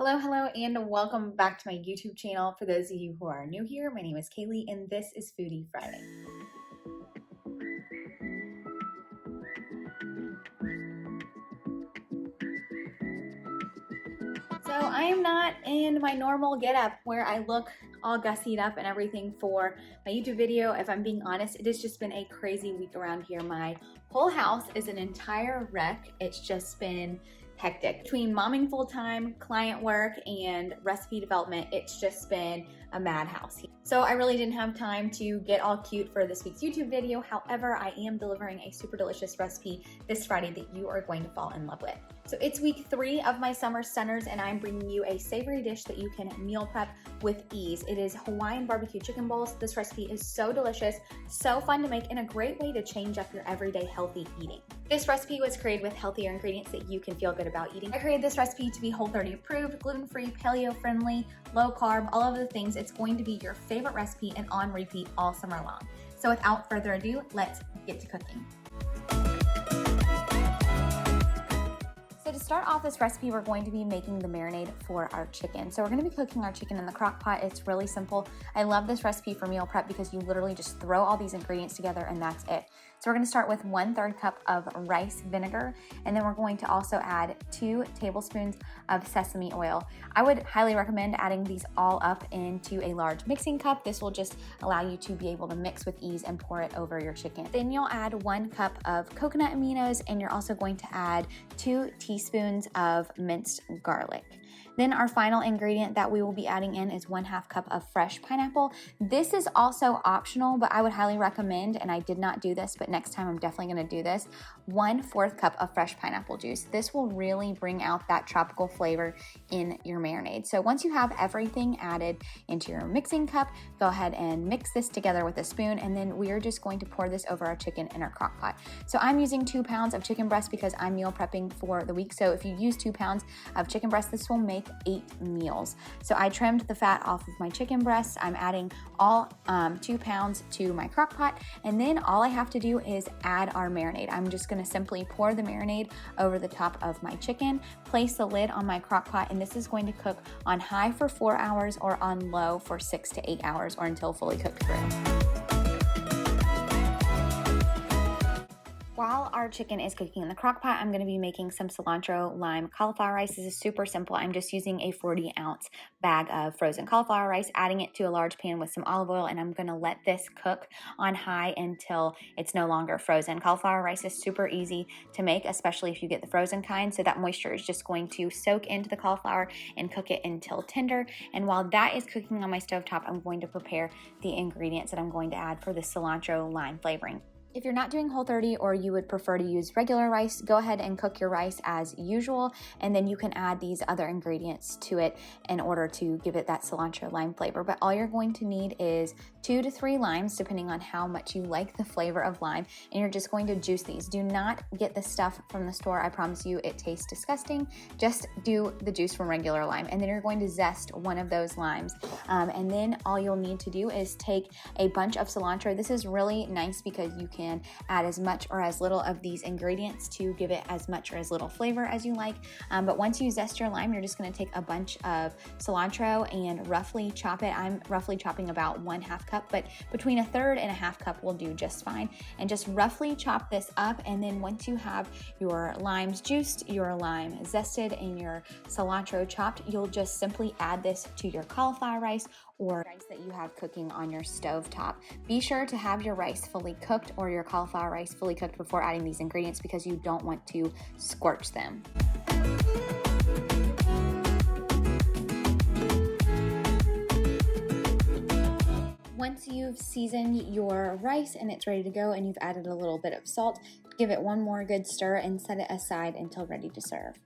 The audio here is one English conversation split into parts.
Hello, and welcome back to my YouTube channel. For those of you who are new here, my name is Kaylee, and this is Foodie Friday. So I am not in my normal getup where I look all gussied up and everything for my YouTube video. If I'm being honest, it has just been a crazy week around here. My whole house is an entire wreck. It's just been hectic. Between momming full-time, client work, and recipe development, it's just been a madhouse. So I really didn't have time to get all cute for this week's YouTube video. However, I am delivering a super delicious recipe this Friday that you are going to fall in love with. So it's week 3 of my summer stunners, and I'm bringing you a savory dish that you can meal prep with ease. It is Hawaiian Bbq Chicken Bowls. This recipe is so delicious, so fun to make, and a great way to change up your everyday healthy eating. This recipe was created with healthier ingredients that you can feel good about eating. I created this recipe to be Whole30 approved, gluten-free, paleo-friendly, low carb, all of the things. It's going to be your favorite recipe and on repeat all summer long. So without further ado, let's get to cooking. So to start off this recipe, we're going to be making the marinade for our chicken. So we're going to be cooking our chicken in the crock pot. It's really simple. I love this recipe for meal prep because you literally just throw all these ingredients together and that's it. So we're going to start with 1/3 cup of rice vinegar, and then we're going to also add 2 tablespoons of sesame oil. I would highly recommend adding these all up into a large mixing cup. This will just allow you to be able to mix with ease and pour it over your chicken. Then you'll add 1 cup of coconut aminos, and you're also going to add 2 teaspoons of minced garlic. Then our final ingredient that we will be adding in is 1/2 cup of fresh pineapple. This is also optional, but I would highly recommend, and I did not do this, but next time I'm definitely gonna do this, 1/4 cup of fresh pineapple juice. This will really bring out that tropical flavor in your marinade. So once you have everything added into your mixing cup, go ahead and mix this together with a spoon, and then we are just going to pour this over our chicken in our crock pot. So I'm using 2 pounds of chicken breast because I'm meal prepping for the week. So if you use 2 pounds of chicken breast, this will make 8 meals. So I trimmed the fat off of my chicken breast. I'm adding all 2 pounds to my crock pot, and then all I have to do is add our marinade. I'm just gonna simply pour the marinade over the top of my chicken, place the lid on my crock pot, and this is going to cook on high for 4 hours or on low for 6 to 8 hours or until fully cooked through. While our chicken is cooking in the crock pot, I'm going to be making some cilantro lime cauliflower rice. This is super simple. I'm just using a 40-ounce bag of frozen cauliflower rice, adding it to a large pan with some olive oil, and I'm going to let this cook on high until it's no longer frozen. Cauliflower rice is super easy to make, especially if you get the frozen kind, so that moisture is just going to soak into the cauliflower and cook it until tender. And while that is cooking on my stovetop, I'm going to prepare the ingredients that I'm going to add for the cilantro lime flavoring. If you're not doing Whole30 or you would prefer to use regular rice, go ahead and cook your rice as usual, and then you can add these other ingredients to it in order to give it that cilantro lime flavor. But all you're going to need is 2 to 3 limes, depending on how much you like the flavor of lime, and you're just going to juice these. Do not get the stuff from the store. I promise you it tastes disgusting. Just do the juice from regular lime, and then you're going to zest one of those limes. And then all you'll need to do is take a bunch of cilantro. This is really nice because you can add as much or as little of these ingredients to give it as much or as little flavor as you like. But once you zest your lime, you're just going to take a bunch of cilantro and roughly chop it. I'm roughly chopping about 1/2 cup, but between 1/3 and 1/2 cup will do just fine. And just roughly chop this up, and then once you have your limes juiced, your lime zested, and your cilantro chopped, you'll just simply add this to your cauliflower rice or rice that you have cooking on your stove top. Be sure to have your rice fully cooked or your cauliflower rice fully cooked before adding these ingredients because you don't want to scorch them. Once you've seasoned your rice and it's ready to go and you've added a little bit of salt, give it one more good stir and set it aside until ready to serve.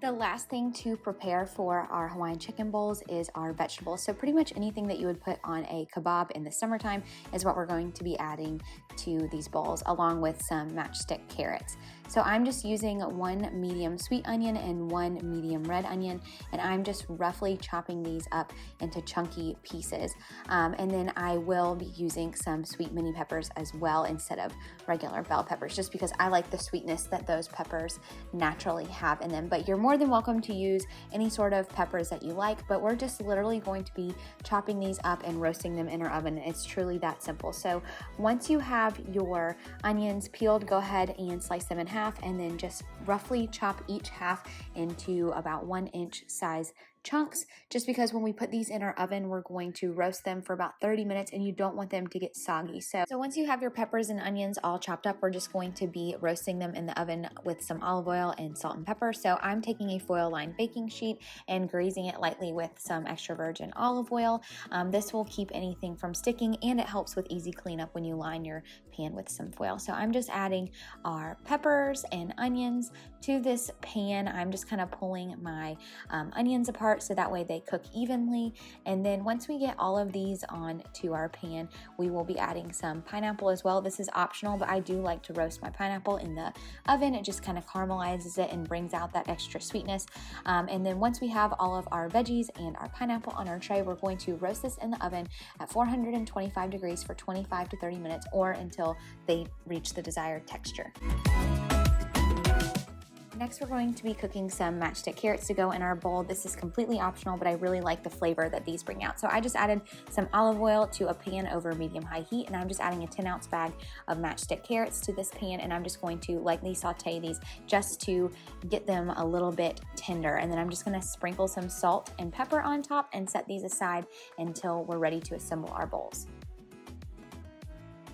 The So last thing to prepare for our Hawaiian chicken bowls is our vegetables. So pretty much anything that you would put on a kebab in the summertime is what we're going to be adding to these bowls, along with some matchstick carrots. So I'm just using 1 medium sweet onion and 1 medium red onion, and I'm just roughly chopping these up into chunky pieces. And then I will be using some sweet mini peppers as well instead of regular bell peppers, just because I like the sweetness that those peppers naturally have in them. But you're more than welcome to use any sort of peppers that you like, but we're just literally going to be chopping these up and roasting them in our oven. It's truly that simple. So once you have your onions peeled, go ahead and slice them in half, and then just roughly chop each half into about 1-inch size chunks, just because when we put these in our oven, we're going to roast them for about 30 minutes and you don't want them to get soggy. So once you have your peppers and onions all chopped up, we're just going to be roasting them in the oven with some olive oil and salt and pepper. So I'm taking a foil lined baking sheet and greasing it lightly with some extra virgin olive oil. This will keep anything from sticking, and it helps with easy cleanup when you line your pan with some foil. So I'm just adding our peppers and onions to this pan. I'm just kind of pulling my onions apart so that way they cook evenly. And then once we get all of these onto our pan, we will be adding some pineapple as well. This is optional, but I do like to roast my pineapple in the oven. It just kind of caramelizes it and brings out that extra sweetness. And then once we have all of our veggies and our pineapple on our tray, we're going to roast this in the oven at 425 degrees for 25 to 30 minutes, or until they reach the desired texture. Next, we're going to be cooking some matchstick carrots to go in our bowl. This is completely optional, but I really like the flavor that these bring out. So I just added some olive oil to a pan over medium-high heat, and I'm just adding a 10-ounce bag of matchstick carrots to this pan, and I'm just going to lightly saute these just to get them a little bit tender. And then I'm just gonna sprinkle some salt and pepper on top and set these aside until we're ready to assemble our bowls.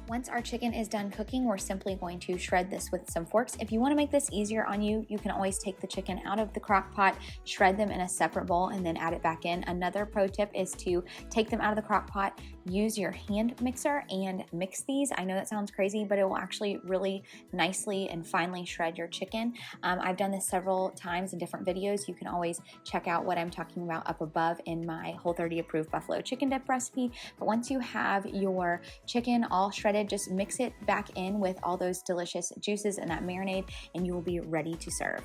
Once our chicken is done cooking, we're simply going to shred this with some forks. If you want to make this easier on you, you can always take the chicken out of the crock pot, shred them in a separate bowl, and then add it back in. Another pro tip is to take them out of the crock pot, use your hand mixer and mix these. I know that sounds crazy, but it will actually really nicely and finely shred your chicken. I've done this several times in different videos. You can always check out what I'm talking about up above in my Whole30 approved buffalo chicken dip recipe. But once you have your chicken all shredded, just mix it back in with all those delicious juices and that marinade, and you will be ready to serve.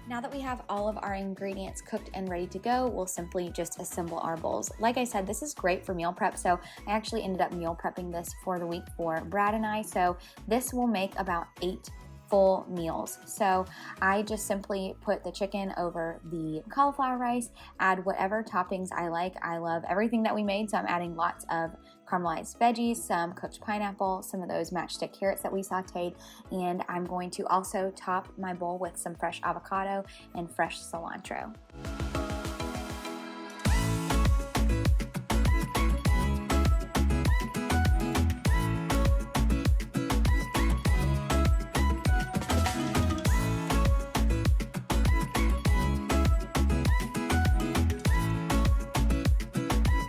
Now that we have all of our ingredients cooked and ready to go, we'll simply just assemble our bowls. Like I said, this is great for meal prep, so I actually ended up meal prepping this for the week for Brad and I, so this will make about 8 full meals. So I just simply put the chicken over the cauliflower rice, add whatever toppings I like. I love everything that we made, so I'm adding lots of caramelized veggies, some cooked pineapple, some of those matchstick carrots that we sauteed, and I'm going to also top my bowl with some fresh avocado and fresh cilantro.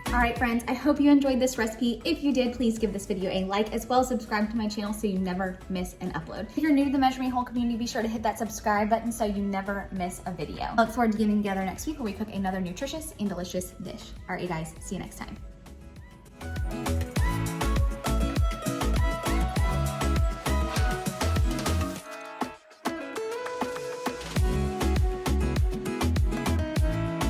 All right, friends, I hope you enjoyed this recipe. If you did, please give this video a like, as well as subscribe to my channel so you never miss an upload. If you're new to the Measure Me Whole community, be sure to hit that subscribe button so you never miss a video. I look forward to getting together next week where we cook another nutritious and delicious dish. All right, you guys, see you next time.